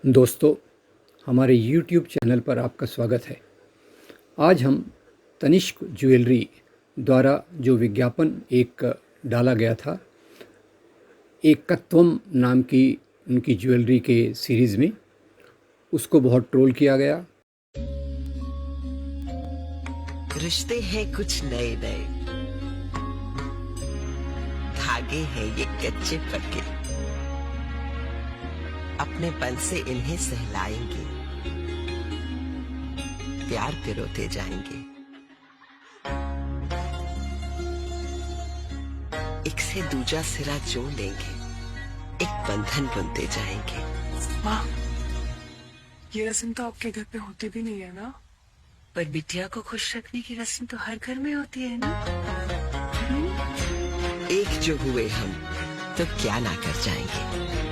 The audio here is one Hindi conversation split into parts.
दोस्तों, हमारे YouTube चैनल पर आपका स्वागत है। आज हम तनिष्क ज्वेलरी द्वारा जो विज्ञापन एक डाला गया था, एकत्वम नाम की उनकी ज्वेलरी के सीरीज़ में, उसको बहुत ट्रोल किया गया। रिश्ते हैं कुछ नए नए, धागे हैं ये कच्चे पक्के, अपने पन से इन्हें सहलाएंगे, प्यार पिरोते जाएंगे, एक से दूजा सिरा जोड़ लेंगे, एक बंधन बुनते जाएंगे। माँ, ये रस्म तो आपके घर पे होती भी नहीं है ना? पर बिटिया को खुश रखने की रस्म तो हर घर में होती है ना। एक जो हुए हम तो क्या ना कर जाएंगे।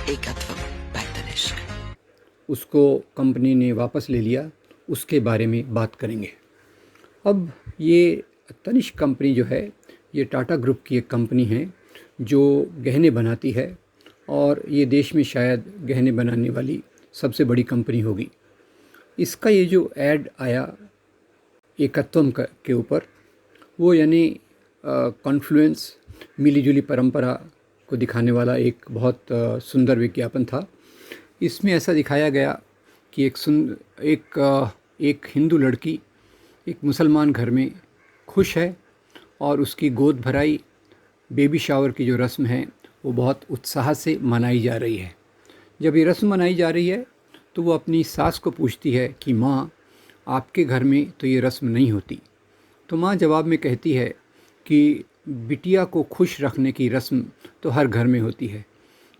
एकत्वम बाय तनिष्क। उसको कंपनी ने वापस ले लिया, उसके बारे में बात करेंगे। अब ये तनिष्क कंपनी जो है, ये टाटा ग्रुप की एक कंपनी है जो गहने बनाती है और ये देश में शायद गहने बनाने वाली सबसे बड़ी कंपनी होगी। इसका ये जो ऐड आया एकत्वम के ऊपर, वो यानी कॉन्फ्लुएंस, मिलीजुली परंपरा को दिखाने वाला एक बहुत सुंदर विज्ञापन था। इसमें ऐसा दिखाया गया कि एक हिंदू लड़की एक मुसलमान घर में खुश है और उसकी गोद भराई, बेबी शावर की जो रस्म है वो बहुत उत्साह से मनाई जा रही है। जब ये रस्म मनाई जा रही है तो वो अपनी सास को पूछती है कि माँ, आपके घर में तो ये रस्म नहीं होती। तो माँ जवाब में कहती है कि बिटिया को खुश रखने की रस्म तो हर घर में होती है।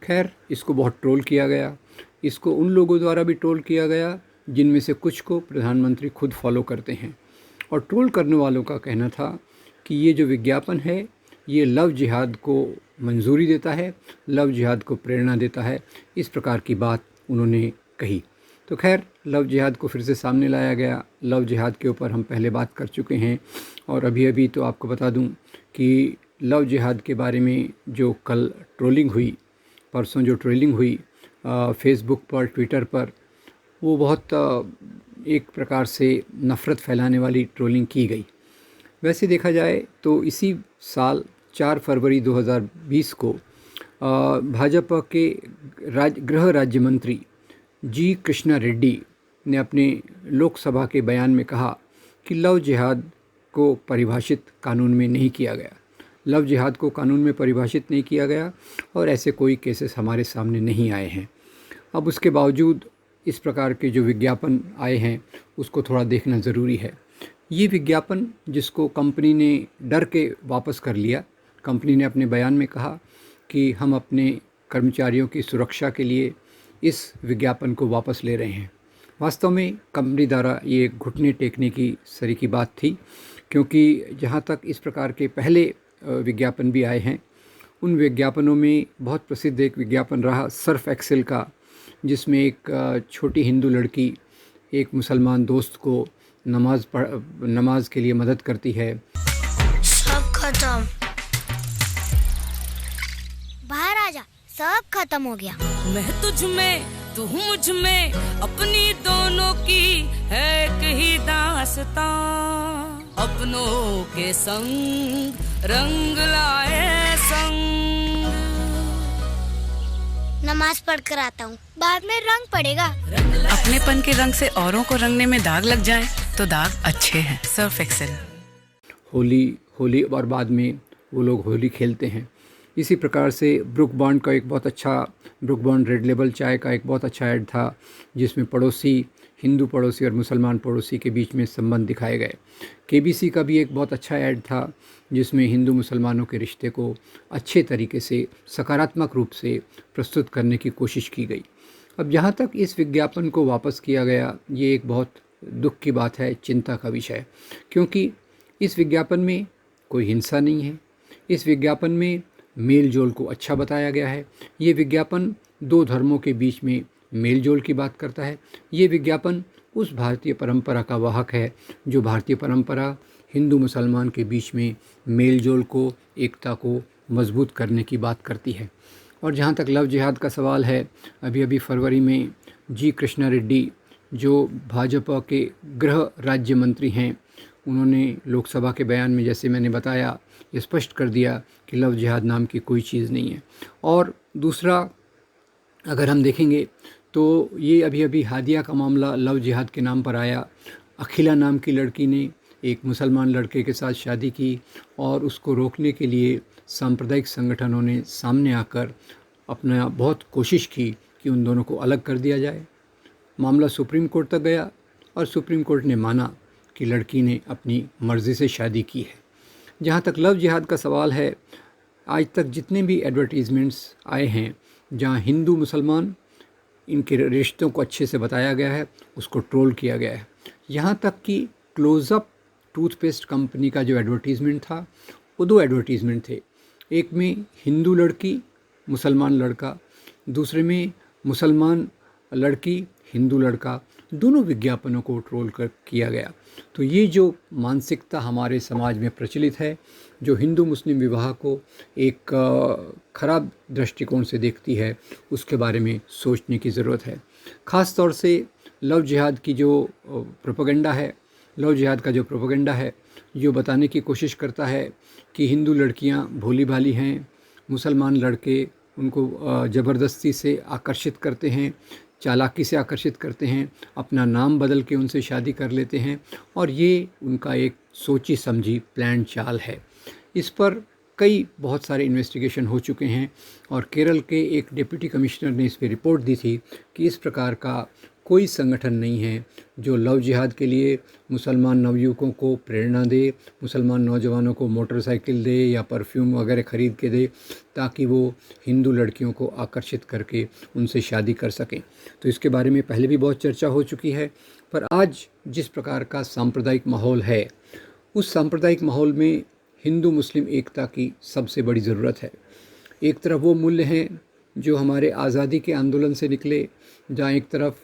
खैर, इसको बहुत ट्रोल किया गया। इसको उन लोगों द्वारा भी ट्रोल किया गया जिनमें से कुछ को प्रधानमंत्री खुद फॉलो करते हैं। और ट्रोल करने वालों का कहना था कि ये जो विज्ञापन है ये लव जिहाद को मंजूरी देता है, लव जिहाद को प्रेरणा देता है, इस प्रकार की बात उन्होंने कही। तो खैर, लव जिहाद को फिर से सामने लाया गया। लव जिहाद के ऊपर हम पहले बात कर चुके हैं और अभी तो आपको बता दूं कि लव जिहाद के बारे में जो कल ट्रोलिंग हुई, परसों जो ट्रोलिंग हुई फेसबुक पर, ट्विटर पर, वो बहुत एक प्रकार से नफ़रत फैलाने वाली ट्रोलिंग की गई। वैसे देखा जाए तो इसी साल 4 फरवरी 2020 को भाजपा के गृह राज्य मंत्री जी कृष्णा रेड्डी ने अपने लोकसभा के बयान में कहा कि लव जिहाद को परिभाषित कानून में नहीं किया गया। लव जिहाद को कानून में परिभाषित नहीं किया गया और ऐसे कोई केसेस हमारे सामने नहीं आए हैं। अब उसके बावजूद इस प्रकार के जो विज्ञापन आए हैं उसको थोड़ा देखना ज़रूरी है। ये विज्ञापन जिसको कंपनी ने डर के वापस कर लिया, कंपनी ने अपने बयान में कहा कि हम अपने कर्मचारियों की सुरक्षा के लिए इस विज्ञापन को वापस ले रहे हैं। वास्तव में कंपनी द्वारा ये घुटने टेकने की सरी की बात थी, क्योंकि जहाँ तक इस प्रकार के पहले विज्ञापन भी आए हैं, उन विज्ञापनों में बहुत प्रसिद्ध एक विज्ञापन रहा सर्फ एक्सेल का, जिसमें एक छोटी हिंदू लड़की एक मुसलमान दोस्त को नमाज के लिए मदद करती है। सब खत्म, बाहर आजा, सब खत्म हो गया। मैं तुझ में, तू मुझ में, अपनी दोनों की है एक ही दास्तां। अपनों के संग रंग लाए संग। नमाज पढ़ कर आता हूँ, बाद में रंग पड़ेगा। अपनेपन के रंग से औरों को रंगने में दाग लग जाए तो दाग अच्छे हैं। Surf Excel. होली और बाद में वो लोग होली खेलते हैं। इसी प्रकार से ब्रुक बॉन्ड का एक बहुत अच्छा, ब्रुक बॉन्ड रेड लेबल चाय का एक बहुत अच्छा ऐड था, जिसमें पड़ोसी, हिंदू पड़ोसी और मुसलमान पड़ोसी के बीच में संबंध दिखाए गए। केबीसी का भी एक बहुत अच्छा ऐड था जिसमें हिंदू मुसलमानों के रिश्ते को अच्छे तरीके से, सकारात्मक रूप से प्रस्तुत करने की कोशिश की गई। अब जहाँ तक इस विज्ञापन को वापस किया गया, ये एक बहुत दुख की बात है, चिंता का विषय, क्योंकि इस विज्ञापन में कोई हिंसा नहीं है। इस विज्ञापन में मेल जोल को अच्छा बताया गया है। ये विज्ञापन दो धर्मों के बीच में मेल जोल की बात करता है। ये विज्ञापन उस भारतीय परंपरा का वाहक है जो भारतीय परंपरा हिंदू मुसलमान के बीच में मेल जोल को, एकता को मजबूत करने की बात करती है। और जहाँ तक लव जिहाद का सवाल है, अभी अभी फरवरी में जी कृष्णा रेड्डी जो भाजपा के गृह राज्य मंत्री हैं, उन्होंने लोकसभा के बयान में, जैसे मैंने बताया, ये स्पष्ट कर दिया कि लव जिहाद नाम की कोई चीज़ नहीं है। और दूसरा, अगर हम देखेंगे तो ये अभी अभी हादिया का मामला लव जिहाद के नाम पर आया। अखिला नाम की लड़की ने एक मुसलमान लड़के के साथ शादी की और उसको रोकने के लिए सांप्रदायिक संगठनों ने सामने आकर अपना बहुत कोशिश की कि उन दोनों को अलग कर दिया जाए। मामला सुप्रीम कोर्ट तक गया और सुप्रीम कोर्ट ने माना कि लड़की ने अपनी मर्ज़ी से शादी की है। जहाँ तक लव जिहाद का सवाल है, आज तक जितने भी एडवर्टीज़मेंट्स आए हैं जहाँ हिंदू मुसलमान इनके रिश्तों को अच्छे से बताया गया है, उसको ट्रोल किया गया है। यहाँ तक कि क्लोज़अप टूथपेस्ट कंपनी का जो एडवर्टीज़मेंट था, वो 2 एडवर्टीज़मेंट थे। एक में हिंदू लड़की मुसलमान लड़का, दूसरे में मुसलमान लड़की हिंदू लड़का, दोनों विज्ञापनों को ट्रोल किया गया। तो ये जो मानसिकता हमारे समाज में प्रचलित है, जो हिंदू मुस्लिम विवाह को एक खराब दृष्टिकोण से देखती है, उसके बारे में सोचने की ज़रूरत है। ख़ास तौर से लव जिहाद की जो प्रोपेगेंडा है, लव जिहाद का जो प्रोपेगेंडा है, जो बताने की कोशिश करता है कि हिंदू लड़कियां भोली भाली हैं, मुसलमान लड़के उनको ज़बरदस्ती से आकर्षित करते हैं, चालाकी से आकर्षित करते हैं, अपना नाम बदल के उनसे शादी कर लेते हैं, और ये उनका एक सोची समझी प्लान चाल है। इस पर कई बहुत सारे इन्वेस्टिगेशन हो चुके हैं और केरल के एक डिप्टी कमिश्नर ने इस पर रिपोर्ट दी थी कि इस प्रकार का कोई संगठन नहीं है जो लव जिहाद के लिए मुसलमान नवयुवकों को प्रेरणा दे, मुसलमान नौजवानों को मोटरसाइकिल दे या परफ्यूम वगैरह ख़रीद के दे ताकि वो हिंदू लड़कियों को आकर्षित करके उनसे शादी कर सकें। तो इसके बारे में पहले भी बहुत चर्चा हो चुकी है, पर आज जिस प्रकार का सांप्रदायिक माहौल है, उस सांप्रदायिक माहौल में हिंदू मुस्लिम एकता की सबसे बड़ी ज़रूरत है। एक तरफ वो मूल्य हैं जो हमारे आज़ादी के आंदोलन से निकले, जहाँ एक तरफ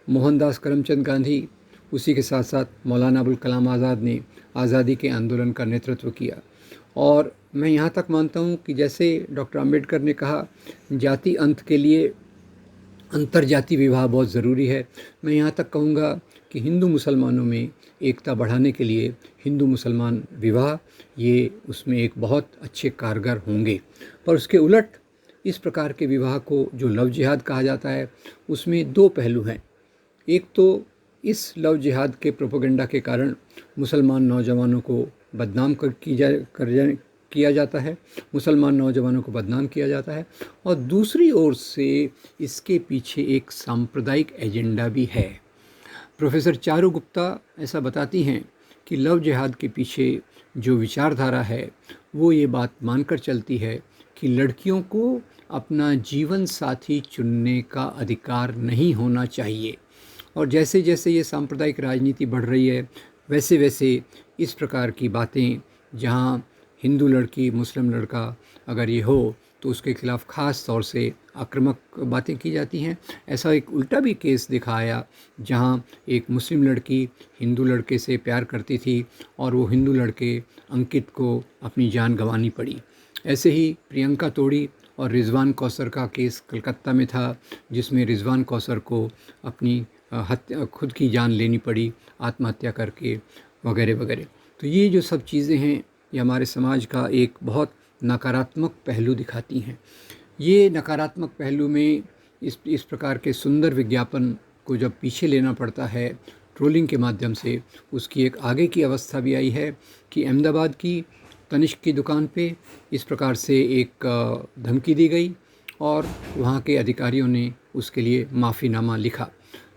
मोहनदास करमचंद गांधी, उसी के साथ साथ मौलाना अबुल कलाम आज़ाद ने आज़ादी के आंदोलन का नेतृत्व किया। और मैं यहाँ तक मानता हूँ कि जैसे डॉक्टर अंबेडकर ने कहा, जाति अंत के लिए अंतर्जाति विवाह बहुत ज़रूरी है, मैं यहाँ तक कहूँगा कि हिंदू मुसलमानों में एकता बढ़ाने के लिए हिंदू मुसलमान विवाह ये उसमें एक बहुत अच्छे कारगर होंगे। पर उसके उलट इस प्रकार के विवाह को जो लव जिहाद कहा जाता है, उसमें 2 पहलू हैं। एक तो इस लव जिहाद के प्रोपेगेंडा के कारण मुसलमान नौजवानों को बदनाम किया जाता है, मुसलमान नौजवानों को बदनाम किया जाता है, और दूसरी ओर से इसके पीछे एक सांप्रदायिक एजेंडा भी है। प्रोफेसर चारू गुप्ता ऐसा बताती हैं कि लव जिहाद के पीछे जो विचारधारा है वो ये बात मानकर चलती है कि लड़कियों को अपना जीवन साथी चुनने का अधिकार नहीं होना चाहिए। और जैसे जैसे ये सांप्रदायिक राजनीति बढ़ रही है, वैसे वैसे इस प्रकार की बातें, जहाँ हिंदू लड़की मुस्लिम लड़का अगर ये हो तो उसके खिलाफ़ ख़ास तौर से आक्रामक बातें की जाती हैं। ऐसा एक उल्टा भी केस दिखाया जहाँ एक मुस्लिम लड़की हिंदू लड़के से प्यार करती थी और वो हिंदू लड़के अंकित को अपनी जान गंवानी पड़ी। ऐसे ही प्रियंका तोड़ी और रिजवान कौसर का केस कलकत्ता में था, जिसमें रिजवान कौसर को अपनी खुद की जान लेनी पड़ी आत्महत्या करके, वगैरह वगैरह। तो ये जो सब चीज़ें हैं, ये हमारे समाज का एक बहुत नकारात्मक पहलू दिखाती हैं। ये नकारात्मक पहलू में इस प्रकार के सुंदर विज्ञापन को जब पीछे लेना पड़ता है ट्रोलिंग के माध्यम से, उसकी एक आगे की अवस्था भी आई है कि अहमदाबाद की तनिष्क की दुकान पे इस प्रकार से एक धमकी दी गई और वहाँ के अधिकारियों ने उसके लिए माफ़ीनामा लिखा।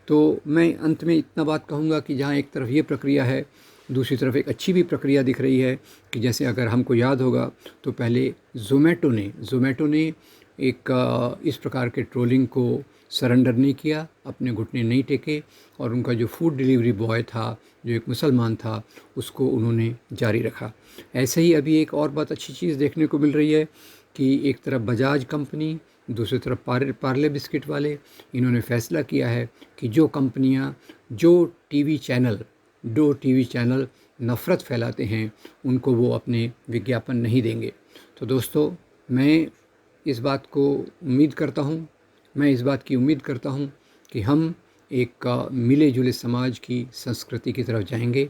तो मैं अंत में इतना बात कहूँगा कि जहाँ एक तरफ ये प्रक्रिया है, दूसरी तरफ एक अच्छी भी प्रक्रिया दिख रही है कि जैसे अगर हमको याद होगा तो पहले ज़ोमैटो ने एक इस प्रकार के ट्रोलिंग को सरेंडर नहीं किया, अपने घुटने नहीं टेके, और उनका जो फूड डिलीवरी बॉय था जो एक मुसलमान था उसको उन्होंने जारी रखा। ऐसे ही अभी एक और बहुत अच्छी चीज़ देखने को मिल रही है कि एक तरफ बजाज कंपनी, दूसरी तरफ पार्ले बिस्किट वाले, इन्होंने फ़ैसला किया है कि जो कंपनियां जो टीवी चैनल नफ़रत फैलाते हैं उनको वो अपने विज्ञापन नहीं देंगे। तो दोस्तों, मैं इस बात की उम्मीद करता हूँ कि हम एक मिले जुले समाज की संस्कृति की तरफ जाएंगे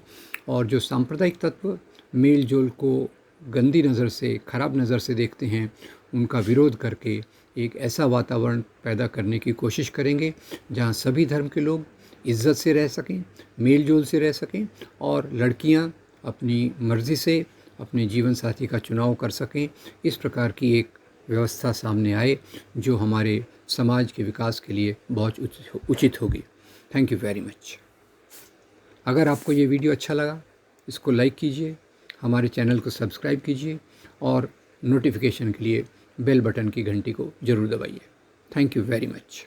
और जो सांप्रदायिक तत्व मेल जोल को गंदी नज़र से, ख़राब नज़र से देखते हैं, उनका विरोध करके एक ऐसा वातावरण पैदा करने की कोशिश करेंगे जहाँ सभी धर्म के लोग इज़्ज़त से रह सकें, मेल जोल से रह सकें और लड़कियाँ अपनी मर्ज़ी से अपने जीवन साथी का चुनाव कर सकें। इस प्रकार की एक व्यवस्था सामने आए जो हमारे समाज के विकास के लिए बहुत उचित होगी। Thank you very much. अगर आपको ये वीडियो अच्छा लगा, इसको लाइक कीजिए, हमारे चैनल को सब्सक्राइब कीजिए और नोटिफिकेशन के लिए बेल बटन की घंटी को ज़रूर दबाइए। Thank you very much.